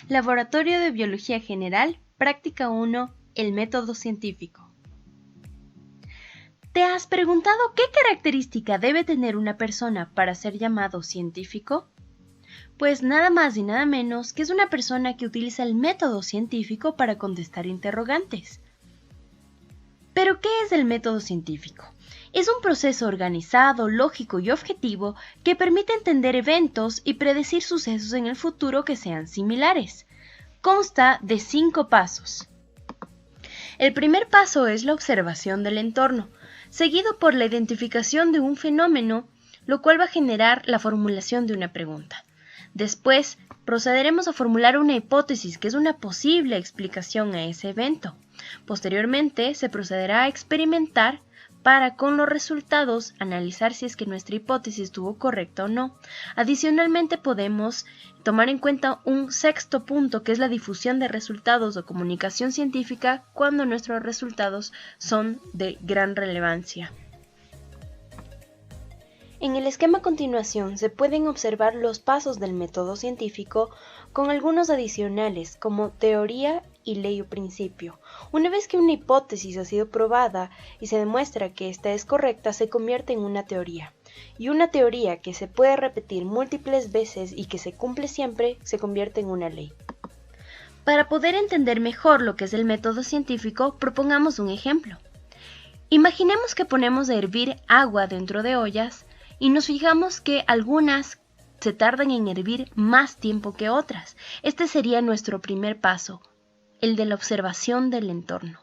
Laboratorio de Biología General, Práctica 1, el método científico. ¿Te has preguntado qué característica debe tener una persona para ser llamado científico? Pues nada más y nada menos que es una persona que utiliza el método científico para contestar interrogantes. ¿Pero qué es el método científico? Es un proceso organizado, lógico y objetivo que permite entender eventos y predecir sucesos en el futuro que sean similares. Consta de 5 pasos. El primer paso es la observación del entorno, seguido por la identificación de un fenómeno, lo cual va a generar la formulación de una pregunta. Después, procederemos a formular una hipótesis, que es una posible explicación a ese evento. Posteriormente, se procederá a experimentar para, con los resultados, analizar si es que nuestra hipótesis estuvo correcta o no. Adicionalmente, podemos tomar en cuenta un sexto punto, que es la difusión de resultados o comunicación científica cuando nuestros resultados son de gran relevancia. En el esquema a continuación se pueden observar los pasos del método científico con algunos adicionales como teoría y ley o principio. Una vez que una hipótesis ha sido probada y se demuestra que ésta es correcta, se convierte en una teoría. Y una teoría que se puede repetir múltiples veces y que se cumple siempre, se convierte en una ley. Para poder entender mejor lo que es el método científico, propongamos un ejemplo. Imaginemos que ponemos a hervir agua dentro de ollas y nos fijamos que algunas se tardan en hervir más tiempo que otras. Este sería nuestro primer paso, el de la observación del entorno.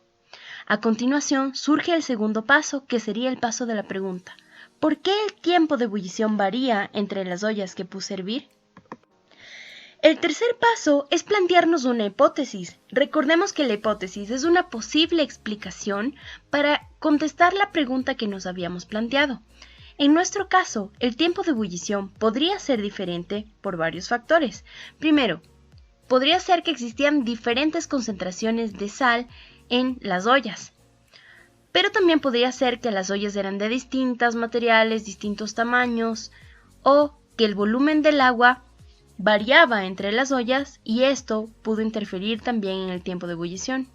A continuación surge el segundo paso, que sería el paso de la pregunta. ¿Por qué el tiempo de ebullición varía entre las ollas que puse a hervir? El tercer paso es plantearnos una hipótesis. Recordemos que la hipótesis es una posible explicación para contestar la pregunta que nos habíamos planteado. En nuestro caso, el tiempo de ebullición podría ser diferente por varios factores. Primero, podría ser que existían diferentes concentraciones de sal en las ollas, pero también podría ser que las ollas eran de distintos materiales, distintos tamaños, o que el volumen del agua variaba entre las ollas y esto pudo interferir también en el tiempo de ebullición.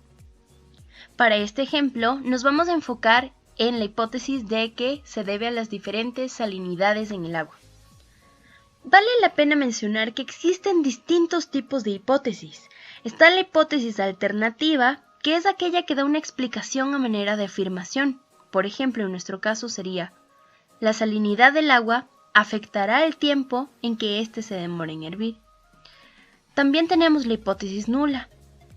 Para este ejemplo, nos vamos a enfocar en la hipótesis de que se debe a las diferentes salinidades en el agua. Vale la pena mencionar que existen distintos tipos de hipótesis. Está la hipótesis alternativa, que es aquella que da una explicación a manera de afirmación. Por ejemplo, en nuestro caso sería: la salinidad del agua afectará el tiempo en que éste se demore en hervir. También tenemos la hipótesis nula,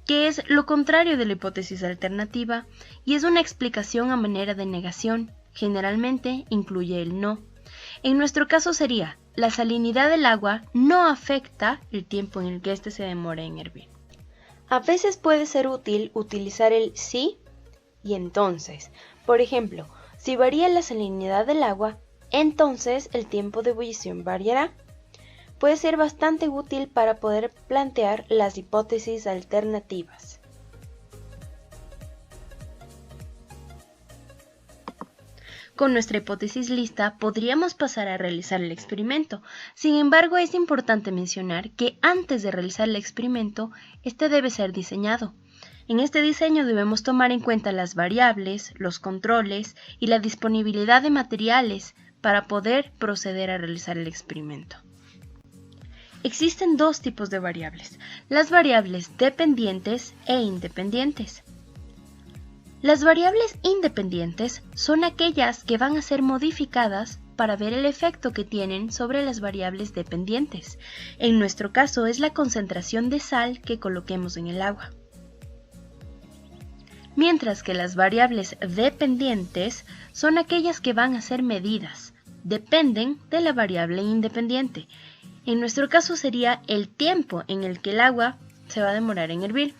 que es lo contrario de la hipótesis alternativa y es una explicación a manera de negación. Generalmente incluye el no. En nuestro caso sería: la salinidad del agua no afecta el tiempo en el que éste se demora en hervir. A veces puede ser útil utilizar el sí y entonces. Por ejemplo, si varía la salinidad del agua, entonces el tiempo de ebullición variará. Puede ser bastante útil para poder plantear las hipótesis alternativas. Con nuestra hipótesis lista, podríamos pasar a realizar el experimento. Sin embargo, es importante mencionar que antes de realizar el experimento, este debe ser diseñado. En este diseño debemos tomar en cuenta las variables, los controles y la disponibilidad de materiales para poder proceder a realizar el experimento. Existen dos tipos de variables: las variables dependientes e independientes. Las variables independientes son aquellas que van a ser modificadas para ver el efecto que tienen sobre las variables dependientes. En nuestro caso es la concentración de sal que coloquemos en el agua. Mientras que las variables dependientes son aquellas que van a ser medidas, dependen de la variable independiente. En nuestro caso sería el tiempo en el que el agua se va a demorar en hervir.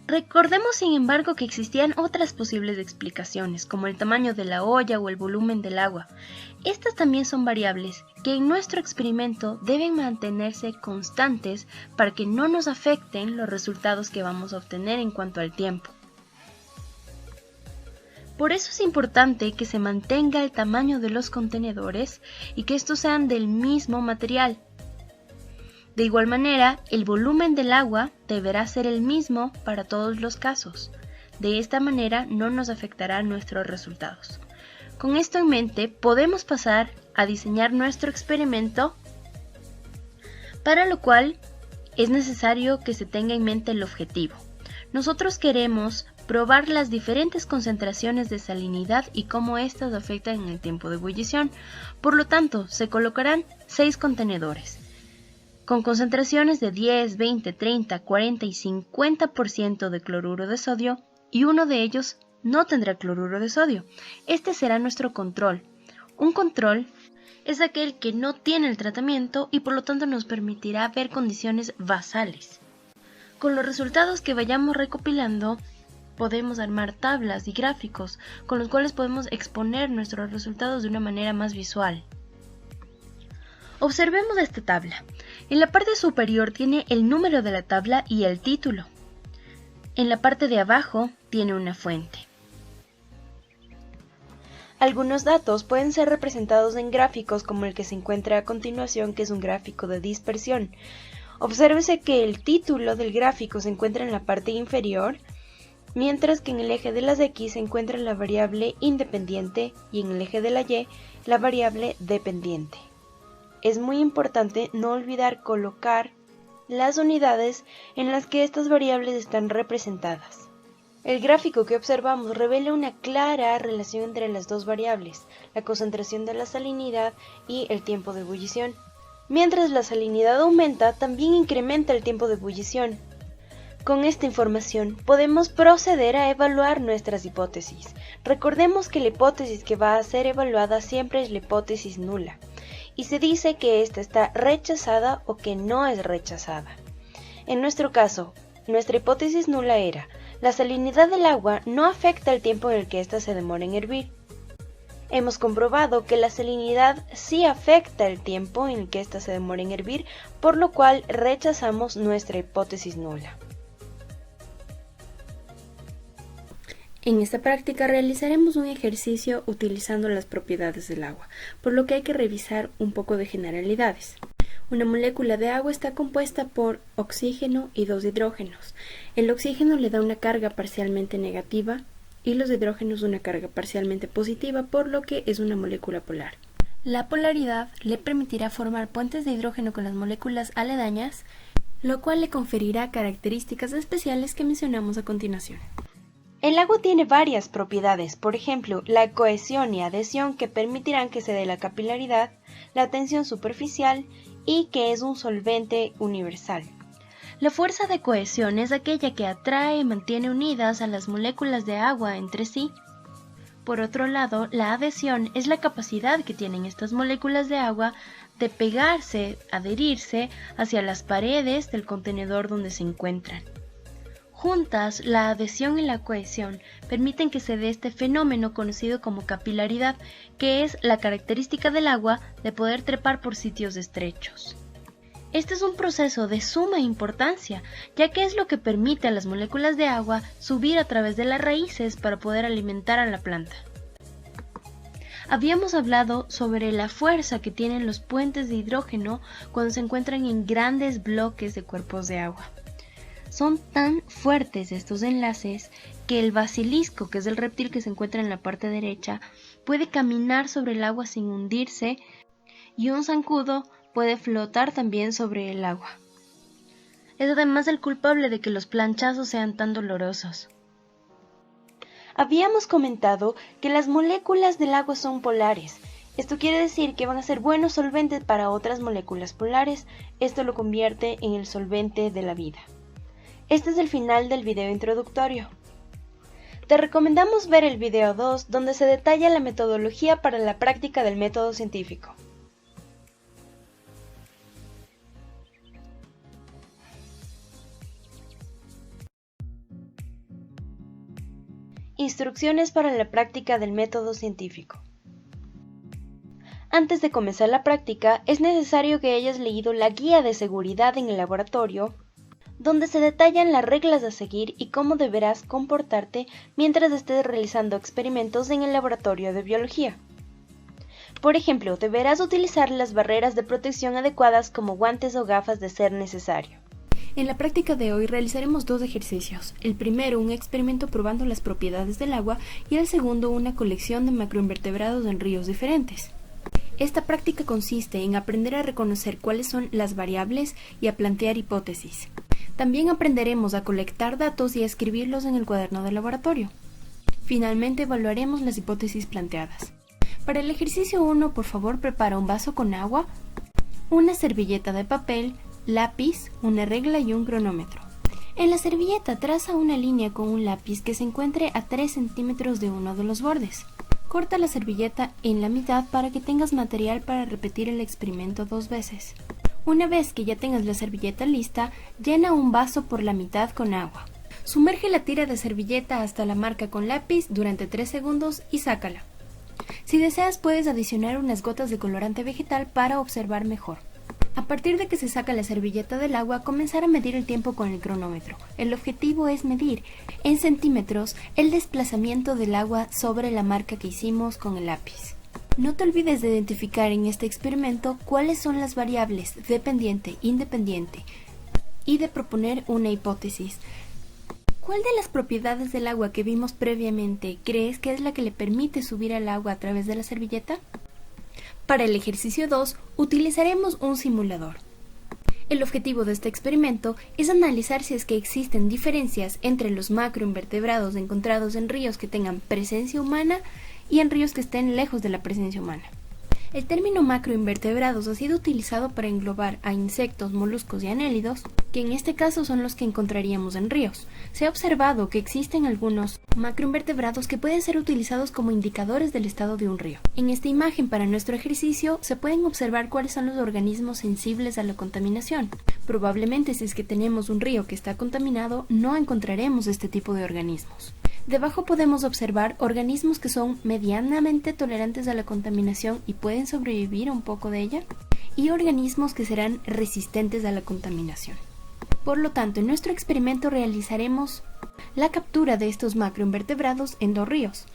Recordemos, sin embargo, que existían otras posibles explicaciones, como el tamaño de la olla o el volumen del agua. Estas también son variables que en nuestro experimento deben mantenerse constantes para que no nos afecten los resultados que vamos a obtener en cuanto al tiempo. Por eso es importante que se mantenga el tamaño de los contenedores y que estos sean del mismo material. De igual manera, el volumen del agua deberá ser el mismo para todos los casos. De esta manera no nos afectará nuestros resultados. Con esto en mente, podemos pasar a diseñar nuestro experimento, para lo cual es necesario que se tenga en mente el objetivo. Nosotros queremos probar las diferentes concentraciones de salinidad y cómo éstas afectan en el tiempo de ebullición. Por lo tanto, se colocarán 6 contenedores con concentraciones de 10, 20, 30, 40 y 50% de cloruro de sodio, y uno de ellos no tendrá cloruro de sodio. Este será nuestro control. Un control es aquel que no tiene el tratamiento y por lo tanto nos permitirá ver condiciones basales. Con los resultados que vayamos recopilando, podemos armar tablas y gráficos con los cuales podemos exponer nuestros resultados de una manera más visual. Observemos esta tabla. En la parte superior tiene el número de la tabla y el título. En la parte de abajo tiene una fuente. Algunos datos pueden ser representados en gráficos como el que se encuentra a continuación, que es un gráfico de dispersión. Obsérvese que el título del gráfico se encuentra en la parte inferior, mientras que en el eje de las X se encuentra la variable independiente y en el eje de la Y la variable dependiente. Es muy importante no olvidar colocar las unidades en las que estas variables están representadas. El gráfico que observamos revela una clara relación entre las dos variables, la concentración de la salinidad y el tiempo de ebullición. Mientras la salinidad aumenta, también incrementa el tiempo de ebullición. Con esta información podemos proceder a evaluar nuestras hipótesis. Recordemos que la hipótesis que va a ser evaluada siempre es la hipótesis nula, y se dice que ésta está rechazada o que no es rechazada. En nuestro caso, nuestra hipótesis nula era: la salinidad del agua no afecta el tiempo en el que ésta se demora en hervir. Hemos comprobado que la salinidad sí afecta el tiempo en el que ésta se demora en hervir, por lo cual rechazamos nuestra hipótesis nula. En esta práctica realizaremos un ejercicio utilizando las propiedades del agua, por lo que hay que revisar un poco de generalidades. Una molécula de agua está compuesta por oxígeno y 2 hidrógenos. El oxígeno le da una carga parcialmente negativa y los hidrógenos una carga parcialmente positiva, por lo que es una molécula polar. La polaridad le permitirá formar puentes de hidrógeno con las moléculas aledañas, lo cual le conferirá características especiales que mencionamos a continuación. El agua tiene varias propiedades, por ejemplo, la cohesión y adhesión, que permitirán que se dé la capilaridad, la tensión superficial y que es un solvente universal. La fuerza de cohesión es aquella que atrae y mantiene unidas a las moléculas de agua entre sí. Por otro lado, la adhesión es la capacidad que tienen estas moléculas de agua de pegarse, adherirse hacia las paredes del contenedor donde se encuentran. Juntas, la adhesión y la cohesión permiten que se dé este fenómeno conocido como capilaridad, que es la característica del agua de poder trepar por sitios estrechos. Este es un proceso de suma importancia, ya que es lo que permite a las moléculas de agua subir a través de las raíces para poder alimentar a la planta. Habíamos hablado sobre la fuerza que tienen los puentes de hidrógeno cuando se encuentran en grandes bloques de cuerpos de agua. Son tan fuertes estos enlaces que el basilisco, que es el reptil que se encuentra en la parte derecha, puede caminar sobre el agua sin hundirse, y un zancudo puede flotar también sobre el agua. Es además el culpable de que los planchazos sean tan dolorosos. Habíamos comentado que las moléculas del agua son polares. Esto quiere decir que van a ser buenos solventes para otras moléculas polares. Esto lo convierte en el solvente de la vida. Este es el final del video introductorio. Te recomendamos ver el video 2, donde se detalla la metodología para la práctica del método científico. Instrucciones para la práctica del método científico. Antes de comenzar la práctica, es necesario que hayas leído la guía de seguridad en el laboratorio, donde se detallan las reglas a seguir y cómo deberás comportarte mientras estés realizando experimentos en el laboratorio de biología. Por ejemplo, deberás utilizar las barreras de protección adecuadas como guantes o gafas de ser necesario. En la práctica de hoy realizaremos dos ejercicios. El primero, un experimento probando las propiedades del agua, y el segundo, una colección de macroinvertebrados en ríos diferentes. Esta práctica consiste en aprender a reconocer cuáles son las variables y a plantear hipótesis. También aprenderemos a colectar datos y a escribirlos en el cuaderno de laboratorio. Finalmente evaluaremos las hipótesis planteadas. Para el ejercicio 1, por favor, prepara un vaso con agua, una servilleta de papel, lápiz, una regla y un cronómetro. En la servilleta traza una línea con un lápiz que se encuentre a 3 centímetros de uno de los bordes. Corta la servilleta en la mitad para que tengas material para repetir el experimento 2 veces. Una vez que ya tengas la servilleta lista, llena un vaso por la mitad con agua. Sumerge la tira de servilleta hasta la marca con lápiz durante 3 segundos y sácala. Si deseas, puedes adicionar unas gotas de colorante vegetal para observar mejor. A partir de que se saca la servilleta del agua, comenzar a medir el tiempo con el cronómetro. El objetivo es medir en centímetros el desplazamiento del agua sobre la marca que hicimos con el lápiz. No te olvides de identificar en este experimento cuáles son las variables dependiente, independiente y de proponer una hipótesis. ¿Cuál de las propiedades del agua que vimos previamente crees que es la que le permite subir al agua a través de la servilleta? Para el ejercicio 2, utilizaremos un simulador. El objetivo de este experimento es analizar si es que existen diferencias entre los macroinvertebrados encontrados en ríos que tengan presencia humana y en ríos que estén lejos de la presencia humana. El término macroinvertebrados ha sido utilizado para englobar a insectos, moluscos y anélidos, que en este caso son los que encontraríamos en ríos. Se ha observado que existen algunos macroinvertebrados que pueden ser utilizados como indicadores del estado de un río. En esta imagen para nuestro ejercicio se pueden observar cuáles son los organismos sensibles a la contaminación. Probablemente si es que tenemos un río que está contaminado, no encontraremos este tipo de organismos. Debajo podemos observar organismos que son medianamente tolerantes a la contaminación y pueden sobrevivir un poco de ella, y organismos que serán resistentes a la contaminación. Por lo tanto, en nuestro experimento realizaremos la captura de estos macroinvertebrados en 2 ríos.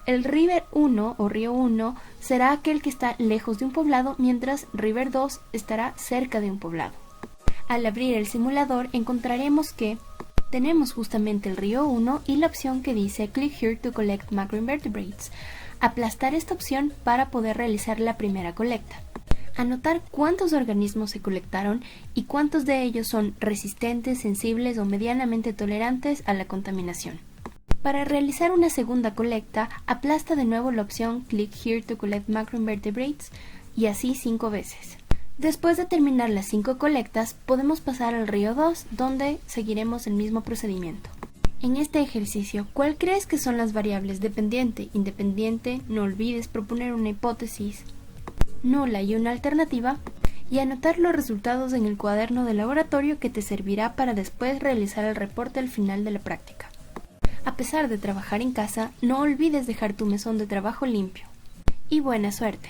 El River 1 o río 1 será aquel que está lejos de un poblado, mientras River 2 estará cerca de un poblado. Al abrir el simulador encontraremos que tenemos justamente el río 1 y la opción que dice Click here to collect macroinvertebrates. Aplastar esta opción para poder realizar la primera colecta. Anotar cuántos organismos se colectaron y cuántos de ellos son resistentes, sensibles o medianamente tolerantes a la contaminación. Para realizar una segunda colecta, aplasta de nuevo la opción Click here to collect macroinvertebrates y así 5 veces. Después de terminar las 5 colectas, podemos pasar al río 2, donde seguiremos el mismo procedimiento. En este ejercicio, ¿cuál crees que son las variables dependiente, independiente? No olvides proponer una hipótesis nula y una alternativa, y anotar los resultados en el cuaderno de laboratorio que te servirá para después realizar el reporte al final de la práctica. A pesar de trabajar en casa, no olvides dejar tu mesón de trabajo limpio. Y buena suerte.